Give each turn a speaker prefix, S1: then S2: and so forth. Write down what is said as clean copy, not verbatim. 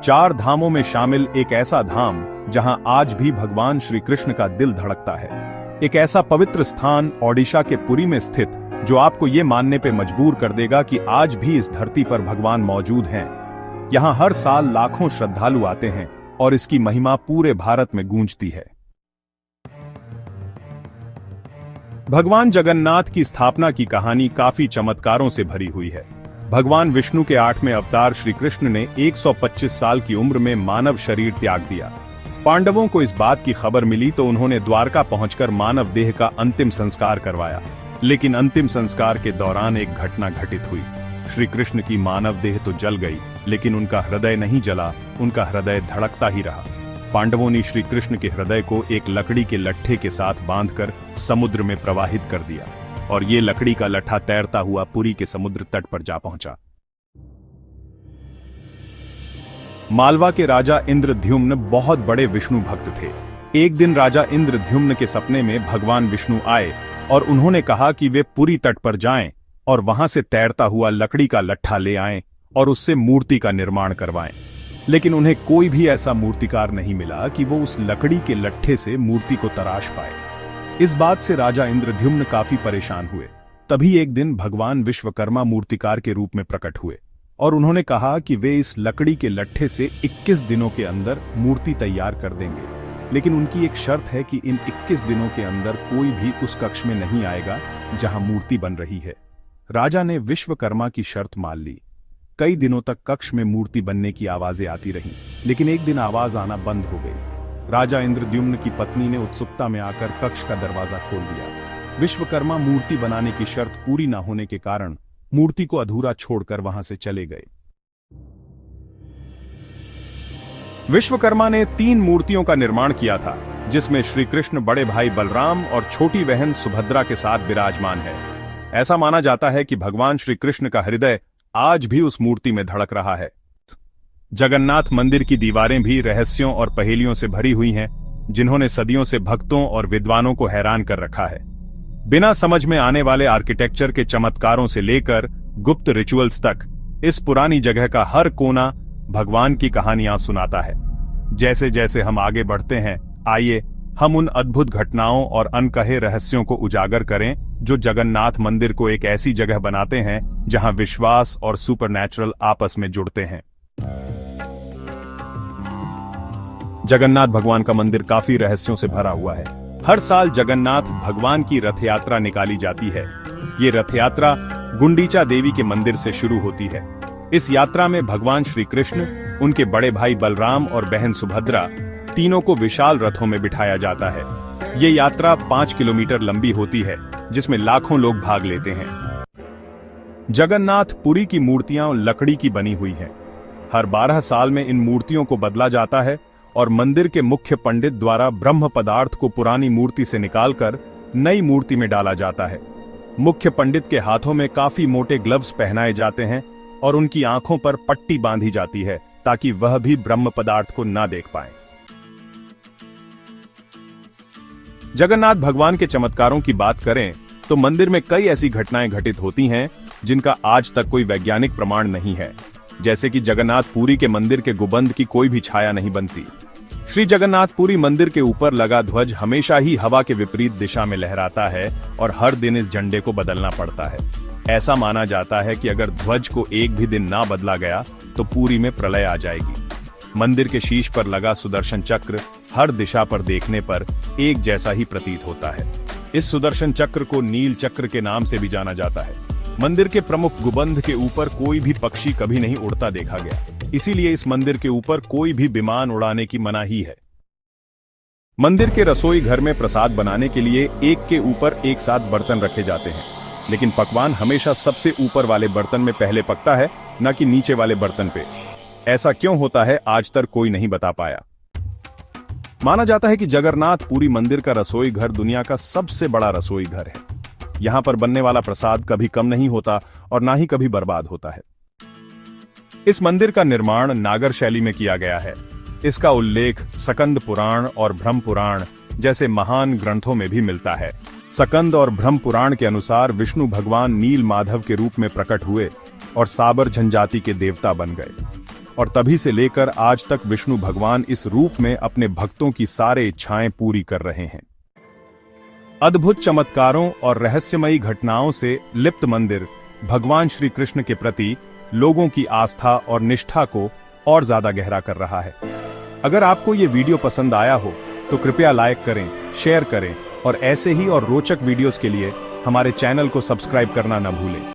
S1: चार धामों में शामिल एक ऐसा धाम जहां आज भी भगवान श्री कृष्ण का दिल धड़कता है। एक ऐसा पवित्र स्थान ओडिशा के पुरी में स्थित जो आपको ये मानने पे मजबूर कर देगा कि आज भी इस धरती पर भगवान मौजूद हैं। यहाँ हर साल लाखों श्रद्धालु आते हैं और इसकी महिमा पूरे भारत में गूंजती है। भगवान जगन्नाथ की स्थापना की कहानी काफी चमत्कारों से भरी हुई है। भगवान विष्णु के 8वें अवतार श्री कृष्ण ने 125 साल की उम्र में मानव शरीर त्याग दिया। पांडवों को इस बात की खबर मिली तो उन्होंने द्वारका पहुंचकर मानव देह का अंतिम संस्कार करवाया। लेकिन अंतिम संस्कार के दौरान एक घटना घटित हुई। श्री कृष्ण की मानव देह तो जल गई, लेकिन उनका हृदय नहीं जला, उनका हृदय धड़कता ही रहा। पांडवों ने श्री कृष्ण के हृदय को एक लकड़ी के लट्ठे के साथ बांधकर समुद्र में प्रवाहित कर दिया और ये लकड़ी का लट्ठा तैरता हुआ पुरी के समुद्र तट पर जा पहुंचा। मालवा के राजा इंद्रद्युम्न बहुत बड़े विष्णु भक्त थे। एक दिन राजा इंद्रद्युम्न के सपने में भगवान विष्णु आए और उन्होंने कहा कि वे पुरी तट पर जाएं और वहां से तैरता हुआ लकड़ी का लट्ठा ले आएं और उससे मूर्ति का निर्माण करवाएं। लेकिन उन्हें कोई भी ऐसा मूर्तिकार नहीं मिला कि वो उस लकड़ी के लट्ठे से मूर्ति को तराश पाए। इस बात से राजा इंद्रद्युम्न काफी परेशान हुए। तभी एक दिन भगवान विश्वकर्मा मूर्तिकार के रूप में प्रकट हुए और उन्होंने कहा कि वे इस लकड़ी के लट्ठे से 21 दिनों के अंदर मूर्ति तैयार कर देंगे। लेकिन उनकी एक शर्त है कि इन 21 दिनों के अंदर कोई भी उस कक्ष में नहीं आएगा जहां मूर्ति बन रही है। राजा ने विश्वकर्मा की शर्त मान ली। कई दिनों तक कक्ष में मूर्ति बनने की आवाजें आती रहीं, लेकिन एक दिन आवाज आना बंद हो गई। राजा इंद्रद्युम्न की पत्नी ने उत्सुकता में आकर कक्ष का दरवाजा खोल दिया। विश्वकर्मा मूर्ति बनाने की शर्त पूरी न होने के कारण मूर्ति को अधूरा छोड़कर वहां से चले गए। विश्वकर्मा ने 3 मूर्तियों का निर्माण किया था, जिसमें श्री कृष्ण बड़े भाई बलराम और छोटी बहन सुभद्रा के साथ विराजमान है। ऐसा माना जाता है कि भगवान श्री कृष्ण का हृदय आज भी उस मूर्ति में धड़क रहा है। जगन्नाथ मंदिर की दीवारें भी रहस्यों और पहेलियों से भरी हुई हैं, जिन्होंने सदियों से भक्तों और विद्वानों को हैरान कर रखा है। बिना समझ में आने वाले आर्किटेक्चर के चमत्कारों से लेकर गुप्त रिचुअल्स तक, इस पुरानी जगह का हर कोना भगवान की कहानियां सुनाता है। जैसे जैसे हम आगे बढ़ते हैं, आइए हम उन अद्भुत घटनाओं और अनकहे रहस्यों को उजागर करें जो जगन्नाथ मंदिर को एक ऐसी जगह बनाते हैं जहां विश्वास और सुपरनैचुरल आपस में जुड़ते हैं। जगन्नाथ भगवान का मंदिर काफी रहस्यों से भरा हुआ है। हर साल जगन्नाथ भगवान की रथ यात्रा निकाली जाती है। ये रथ यात्रा गुंडीचा देवी के मंदिर से शुरू होती है। इस यात्रा में भगवान श्री कृष्ण, उनके बड़े भाई बलराम और बहन सुभद्रा तीनों को विशाल रथों में बिठाया जाता है। ये यात्रा 5 किलोमीटर लंबी होती है, जिसमें लाखों लोग भाग लेते हैं। जगन्नाथ पुरी की मूर्तियां लकड़ी की बनी हुई हैं। हर 12 साल में इन मूर्तियों को बदला जाता है और मंदिर के मुख्य पंडित द्वारा ब्रह्म पदार्थ को पुरानी मूर्ति से निकालकर नई मूर्ति में डाला जाता है। मुख्य पंडित के हाथों में काफी मोटे ग्लव्स पहनाए जाते हैं और उनकी आंखों पर पट्टी बांधी जाती है ताकि वह भी ब्रह्म पदार्थ को ना देख पाए। जगन्नाथ भगवान के चमत्कारों की बात करें तो मंदिर में कई ऐसी घटनाएं घटित होती हैं जिनका आज तक कोई वैज्ञानिक प्रमाण नहीं है। जैसे कि जगन्नाथ पुरी के मंदिर के गुंबद की कोई भी छाया नहीं बनती। श्री जगन्नाथ पुरी मंदिर के ऊपर लगा ध्वज हमेशा ही हवा के विपरीत दिशा में लहराता है और हर दिन इस झंडे को बदलना पड़ता है। ऐसा माना जाता है कि अगर ध्वज को एक भी दिन ना बदला गया तो पुरी में प्रलय आ जाएगी। मंदिर के शीश पर लगा सुदर्शन चक्र हर दिशा पर देखने पर एक जैसा ही प्रतीत होता है। इस सुदर्शन चक्र को नील चक्र के नाम से भी जाना जाता है। मंदिर के प्रमुख गुंबद के ऊपर कोई भी पक्षी कभी नहीं उड़ता देखा गया, इसीलिए इस मंदिर के ऊपर कोई भी विमान उड़ाने की मनाही है। मंदिर के रसोई घर में प्रसाद बनाने के लिए एक के ऊपर एक साथ बर्तन रखे जाते हैं, लेकिन पकवान हमेशा सबसे ऊपर वाले बर्तन में पहले पकता है, न कि नीचे वाले बर्तन पे। ऐसा क्यों होता है आज तक कोई नहीं बता पाया। माना जाता है कि जगन्नाथ पुरी मंदिर का रसोई घर दुनिया का सबसे बड़ा रसोई घर है। यहां पर बनने वाला प्रसाद कभी कम नहीं होता और ना ही कभी बर्बाद होता है। इस मंदिर का निर्माण नागर शैली में किया गया है। इसका उल्लेख सकंद पुराण और ब्रह्म पुराण जैसे महान ग्रंथों में भी मिलता है। सकंद और ब्रह्म पुराण के अनुसार विष्णु भगवान नील माधव के रूप में प्रकट हुए और साबर जनजाति के देवता बन गए। और तभी से लेकर आज तक विष्णु भगवान इस रूप में अपने भक्तों की सारे इच्छाएं पूरी कर रहे हैं। अद्भुत चमत्कारों और रहस्यमयी घटनाओं से लिप्त मंदिर भगवान श्री कृष्ण के प्रति लोगों की आस्था और निष्ठा को और ज्यादा गहरा कर रहा है। अगर आपको ये वीडियो पसंद आया हो तो कृपया लाइक करें, शेयर करें और ऐसे ही और रोचक वीडियोस के लिए हमारे चैनल को सब्सक्राइब करना न भूलें।